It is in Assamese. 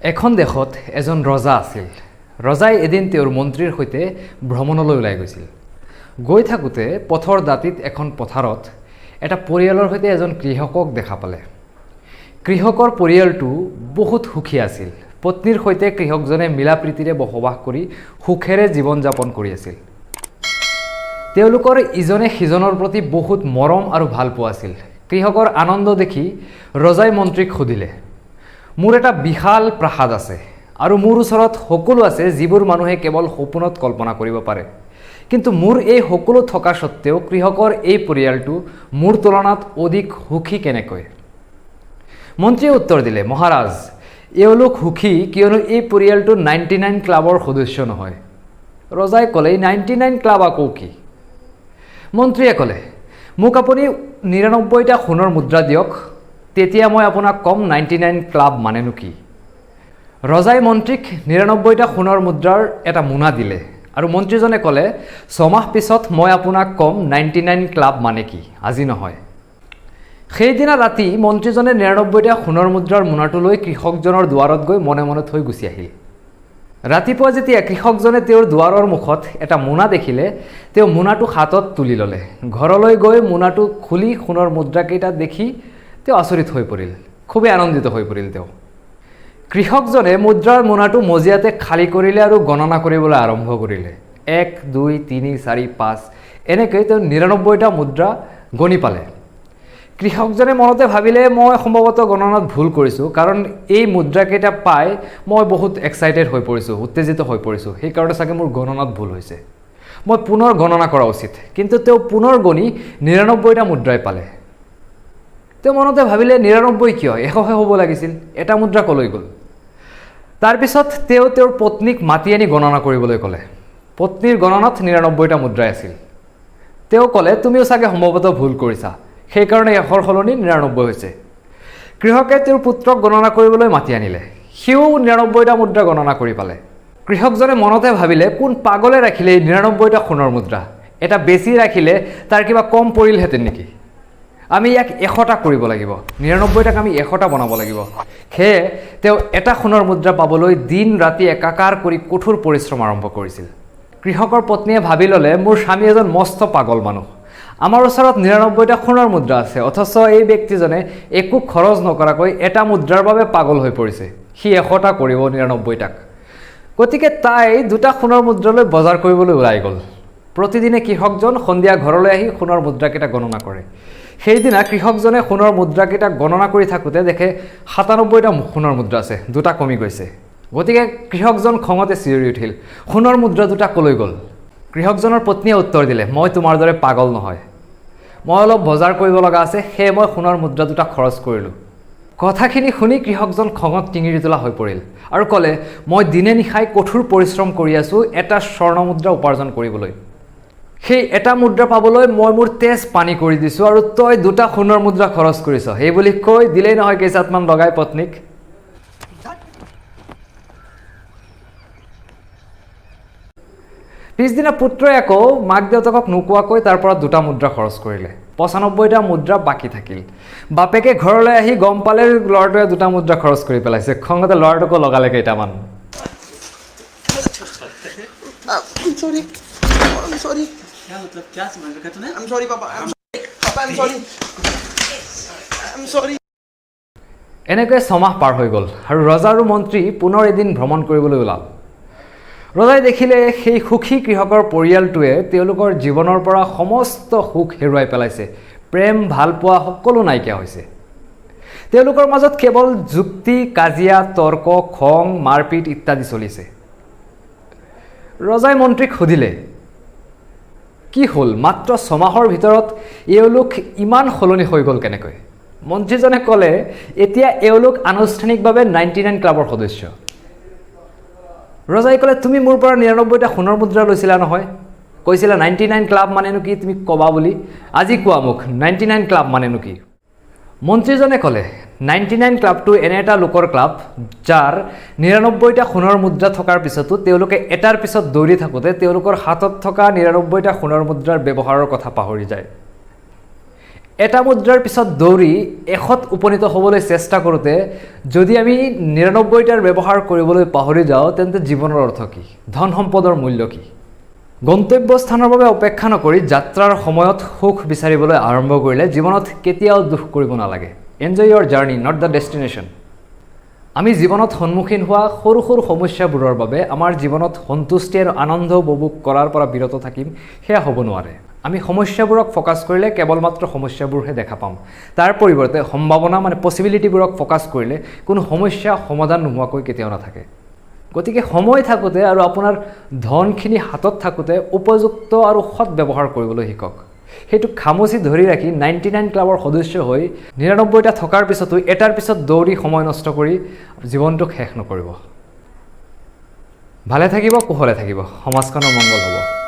এখন দেশত এজন ৰজা আছিল। ৰজাই এদিন তেওঁৰ মন্ত্ৰীৰ সৈতে ভ্ৰমণলৈ ওলাই গৈছিল। গৈ থাকোঁতে পথৰ দাঁতিত এখন পথাৰত এটা পৰিয়ালৰ সৈতে এজন কৃষকক দেখা পালে। কৃষকৰ পৰিয়ালটো বহুত সুখী আছিল। পত্নীৰ সৈতে কৃষকজনে মিলা প্ৰীতিৰে বসবাস কৰি সুখেৰে জীৱন যাপন কৰি আছিল। তেওঁলোকৰ ইজনে সিজনৰ প্ৰতি বহুত মৰম আৰু ভাল পোৱা আছিল। কৃষকৰ আনন্দ দেখি ৰজাই মন্ত্ৰীক সুধিলে, মোৰ এটা বিশাল প্ৰাসাদ আছে আৰু মোৰ ওচৰত সকলো আছে যিবোৰ মানুহে কেৱল সপোনত কল্পনা কৰিব পাৰে, কিন্তু মোৰ এই সকলো থকা সত্ত্বেও কৃষকৰ এই পৰিয়ালটো মোৰ তুলনাত অধিক সুখী কেনেকৈ? মন্ত্ৰীয়ে উত্তৰ দিলে, মহাৰাজ, এওঁলোক সুখী কিয়নো এই পৰিয়ালটো 99 ক্লাবৰ সদস্য নহয়। ৰজাই ক'লে, 99 ক্লাব আকৌ কি? মন্ত্ৰীয়ে ক'লে, মোক আপুনি 99টা সোণৰ মুদ্ৰা দিয়ক, তেতিয়া মই আপোনাক কম 99 ক্লাব মানেনো কি। ৰজাই মন্ত্ৰীক 99টা সোণৰ মুদ্ৰাৰ এটা মোনা দিলে আৰু মন্ত্ৰীজনে ক'লে, 6 মাহ পিছত মই আপোনাক কম 99 ক্লাব মানে কি, আজি নহয়। সেইদিনা ৰাতি মন্ত্ৰীজনে 99টা সোণৰ মুদ্ৰাৰ মোনাটো লৈ কৃষকজনৰ দুৱাৰত গৈ মনে মনে থৈ গুচি আহিল। ৰাতিপুৱা যেতিয়া কৃষকজনে তেওঁৰ দুৱাৰৰ মুখত এটা মোনা দেখিলে, তেওঁ মোনাটো হাতত তুলি ল'লে। ঘৰলৈ গৈ মোনাটো খুলি সোণৰ মুদ্ৰাকেইটা দেখি তেওঁ আচৰিত হৈ পৰিল, খুবেই আনন্দিত হৈ পৰিল। তেওঁ কৃষকজনে মুদ্ৰাৰ মোনাটো মজিয়াতে খালী কৰিলে আৰু গণনা কৰিবলৈ আৰম্ভ কৰিলে। 1 2 3 4 5 এনেকৈ তেওঁ 99টা মুদ্ৰা গণি পালে। কৃষকজনে মনতে ভাবিলে, মই সম্ভৱতঃ গণনাত ভুল কৰিছোঁ, কাৰণ এই মুদ্ৰাকেইটা পাই মই বহুত এক্সাইটেড হৈ পৰিছোঁ, উত্তেজিত হৈ পৰিছোঁ, সেইকাৰণে চাগে মোৰ গণনাত ভুল হৈছে, মই পুনৰ গণনা কৰা উচিত। কিন্তু তেওঁ পুনৰ গণি 99টা মুদ্ৰাই পালে। তেওঁ মনতে ভাবিলে, 99 কিয়, 100হে হ'ব লাগিছিল, এটা মুদ্ৰা কলৈ গ'ল? তাৰপিছত তেওঁ তেওঁৰ পত্নীক মাতি আনি গণনা কৰিবলৈ ক'লে। পত্নীৰ গণনাত 99টা মুদ্ৰাই আছিল। তেওঁ ক'লে, তুমিও চাগে সম্ভৱতঃ ভুল কৰিছা, সেইকাৰণে 100ৰ সলনি 99 হৈছে। কৃষকে তেওঁৰ পুত্ৰক গণনা কৰিবলৈ মাতি আনিলে। সিও 99টা মুদ্ৰা গণনা কৰি পালে। কৃষকজনে মনতে ভাবিলে, কোন পাগলে ৰাখিলে এই 99টা সোণৰ মুদ্ৰা, এটা বেছি ৰাখিলে তাৰ কিবা কম পৰিলহেঁতেন নেকি? আমি ইয়াক 100টা কৰিব লাগিব, 99টাক আমি 100টা বনাব লাগিব। সেয়ে তেওঁ এটা সোণৰ মুদ্ৰা পাবলৈ দিন ৰাতি একাকাৰ কৰি কঠোৰ পৰিশ্ৰম আৰম্ভ কৰিছিল। কৃষকৰ পত্নীয়ে ভাবি ল'লে, মোৰ স্বামী এজন মস্ত পাগল মানুহ, আমাৰ ওচৰত 99টা সোণৰ মুদ্ৰা আছে, অথচ এই ব্যক্তিজনে একো খৰচ নকৰাকৈ এটা মুদ্ৰাৰ বাবে পাগল হৈ পৰিছে। সি 100টা কৰিব 99টাক। গতিকে তাই 2টা সোণৰ মুদ্ৰালৈ বজাৰ কৰিবলৈ ওলাই গ'ল। প্ৰতিদিনে কৃষকজন সন্ধিয়া ঘৰলৈ আহি সোণৰ মুদ্ৰাকেইটা গণনা কৰে। সেইদিনা কৃষকজনে সোণৰ মুদ্ৰাকেইটা গণনা কৰি থাকোঁতে দেখে 97টা সোণৰ মুদ্ৰা আছে, 2টা কমি গৈছে। গতিকে কৃষকজন খঙতে চিঞৰি উঠিল, সোণৰ মুদ্ৰা 2টা কলৈ গ'ল? কৃষকজনৰ পত্নীয়ে উত্তৰ দিলে, মই তোমাৰ দৰে পাগল নহয়, মই অলপ বজাৰ কৰিব লগা আছে, সেয়ে মই সোণৰ মুদ্ৰা 2টা খৰচ কৰিলোঁ। কথাখিনি শুনি কৃষকজন খঙত টিঙিৰি তোলা হৈ পৰিল আৰু ক'লে, মই দিনে নিশাই কঠোৰ পৰিশ্ৰম কৰি আছোঁ এটা স্বৰ্ণ মুদ্ৰা উপাৰ্জন কৰিবলৈ। সেই এটা মুদ্ৰা পাবলৈ মই মোৰ তেজ পানী কৰি দিছোঁ আৰু তই 2টা সোণৰ মুদ্ৰা খৰচ কৰিছ। সেই বুলি কৈ দিলেই নহয় কেইচাটমান লগাই পত্নীক। পিছদিনা পুত্ৰই আকৌ মাক দেউতাকক নোকোৱাকৈ তাৰ পৰা 2টা মুদ্ৰা খৰচ কৰিলে। 95টা মুদ্ৰা বাকী থাকিল। বাপেকে ঘৰলৈ আহি গম পালে ল'ৰাটোৱে 2টা মুদ্ৰা খৰচ কৰি পেলাইছে। খঙতে ল'ৰাটোকো লগালে কেইটামান। এনেকৈ 6 মাহ পাৰ হৈ গ'ল আৰু ৰজা আৰু মন্ত্ৰী পুনৰ এদিন ভ্ৰমণ কৰিবলৈ ওলাল। ৰজাই দেখিলে সেই সুখী কৃষকৰ পৰিয়ালটোৱে তেওঁলোকৰ জীৱনৰ পৰা সমস্ত সুখ হেৰুৱাই পেলাইছে। প্ৰেম ভালপোৱা সকলো নাইকিয়া হৈছে। তেওঁলোকৰ মাজত কেৱল যুক্তি, কাজিয়া, তৰ্ক, খং, মাৰপিট ইত্যাদি চলিছে। ৰজাই মন্ত্ৰীক সুধিলে, কি হ'ল, মাত্ৰ 6 মাহৰ ভিতৰত এওঁলোক ইমান সলনি হৈ গ'ল কেনেকৈ? মন্ত্ৰীজনে ক'লে, এতিয়া এওঁলোক আনুষ্ঠানিকভাৱে 99 ক্লাবৰ সদস্য। ৰজাই ক'লে, তুমি মোৰ পৰা 99টা সোণৰ মুদ্ৰা লৈছিলা নহয়, কৈছিলা 99 ক্লাব মানেনো কি তুমি ক'বা বুলি, আজি কোৱা মোক 99 ক্লাব মানেনো কি? মন্ত্ৰীজনে ক'লে, 99 ক্লাবটো এনে এটা লোকৰ ক্লাব যাৰ 99টা সোণৰ মুদ্ৰা থকাৰ পিছতো তেওঁলোকে এটাৰ পিছত দৌৰি থাকোঁতে তেওঁলোকৰ হাতত থকা 99টা সোণৰ মুদ্ৰাৰ ব্যৱহাৰৰ কথা পাহৰি যায়। এটা মুদ্ৰাৰ পিছত দৌৰি 100ত উপনীত হ'বলৈ চেষ্টা কৰোঁতে যদি আমি 99টাৰ ব্যৱহাৰ কৰিবলৈ পাহৰি যাওঁ তেন্তে জীৱনৰ অৰ্থ কি? ধন সম্পদৰ মূল্য কি? গন্তব্যস্থানৰ বাবে অপেক্ষা নকৰি যাত্ৰাৰ সময়ত সুখ বিচাৰিবলৈ আৰম্ভ কৰিলে জীৱনত কেতিয়াও দুখ কৰিব নালাগে। Enjoy your journey, not the destination. আমি জীৱনত সন্মুখীন হোৱা সৰু সৰু সমস্যাবোৰৰ বাবে আমাৰ জীৱনত সন্তুষ্টি আৰু আনন্দ উপভোগ কৰাৰ পৰা বিৰত থাকিম, সেয়া হ'ব নোৱাৰে। আমি সমস্যাবোৰক ফ'কাছ কৰিলে কেৱল মাত্ৰ সমস্যাবোৰহে দেখা পাম। তাৰ পৰিৱৰ্তে সম্ভাৱনা পচিবিলিটিবোৰক ফ'কাছ কৰিলে কোনো সমস্যা সমাধান নোহোৱাকৈ কেতিয়াও নাথাকে। গতিকে সময় থাকোঁতে আৰু আপোনাৰ ধনখিনি হাতত থাকোঁতে উপযুক্ত আৰু সৎ ব্যৱহাৰ কৰিবলৈ শিকক। সেইটোক খামুচি ধৰি ৰাখি 99 ক্লাবৰ সদস্য হৈ 99টা থকাৰ পিছতো এটাৰ পিছত দৌৰি সময় নষ্ট কৰি জীৱনটোক শেষ নকৰিব। ভালে থাকিব, কুশলে থাকিব, সমাজখনৰ মংগল হ'ব।